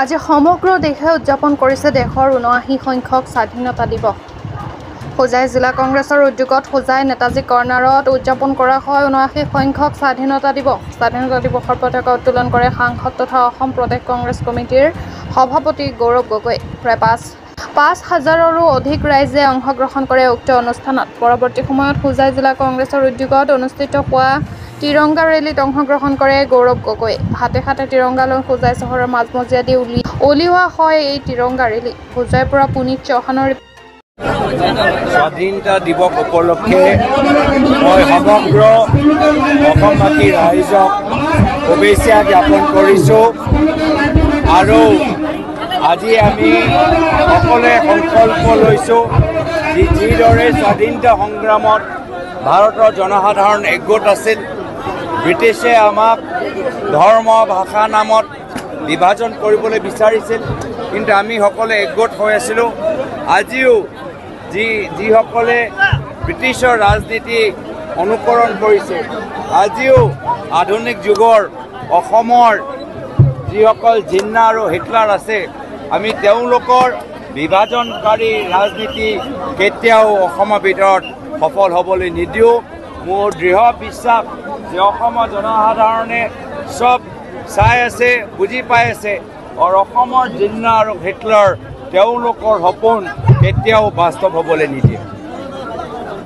আজি সমগ্ৰ দেশে উদযাপন কৰিছে দেশৰ ৭৯ সংখ্যক স্বাধীনতা দিৱস। হোজাই জিলা কংগ্ৰেছৰ উদ্যোগত হোজাই নেতাজী কৰ্ণাৰত উদযাপন কৰা হয় ৭৯ সংখ্যক স্বাধীনতা দিৱস। স্বাধীনতা দিৱসৰ পতাকা উত্তোলন কৰে সাংসদ তথা অসম প্ৰদেশ কংগ্ৰেছ কমিটিৰ সভাপতি গৌৰৱ গগৈ। প্ৰায় ৫,০০০ৰো অধিক ৰাইজে অংশগ্ৰহণ কৰে উক্ত অনুষ্ঠানত। পৰৱৰ্তী সময়ত হোজাই জিলা কংগ্ৰেছৰ উদ্যোগত অনুষ্ঠিত হোৱা তিৰংগা ৰেলীত অংশগ্ৰহণ কৰে গৌৰৱ গগৈ। হাতে হাতে তিৰংগা লৈ হোজাই চহৰৰ মাজমজিয়াদি উলিওৱা হয় এই তিৰংগা ৰেলী। হোজাইৰ পৰা পুনীত চৌহানৰ স্বাধীনতা দিৱস উপলক্ষে মই সমগ্ৰ অসমবাসী ৰাইজক শুভেচ্ছা জ্ঞাপন কৰিছোঁ আৰু আজি আমি সকলোৱে সংকল্প লৈছোঁ যিদৰে স্বাধীনতা সংগ্ৰামত ভাৰতৰ জনসাধাৰণ একগোট আছিল। ব্ৰিটিছে আমাক ধৰ্ম ভাষা নামত বিভাজন কৰিবলৈ বিচাৰিছিল, কিন্তু আমি সকলোৱে একগোট হৈ আছিলোঁ। আজিও যিসকলে ব্ৰিটিছৰ ৰাজনীতি অনুকৰণ কৰিছে, আজিও আধুনিক যুগৰ অসমৰ যিসকল জিন্না আৰু হিটলাৰ আছে, আমি তেওঁলোকৰ বিভাজনকাৰী ৰাজনীতি কেতিয়াও অসমৰ ভিতৰত সফল হ'বলৈ নিদিওঁ। মোৰ দৃঢ় বিশ্বাস যে অসমৰ জনসাধাৰণে চব চাই আছে, বুজি পাই আছে, আৰু অসমৰ জিন্না আৰু হিটলাৰ তেওঁলোকৰ সপোন কেতিয়াও বাস্তৱ হ'বলৈ নিদিয়ে।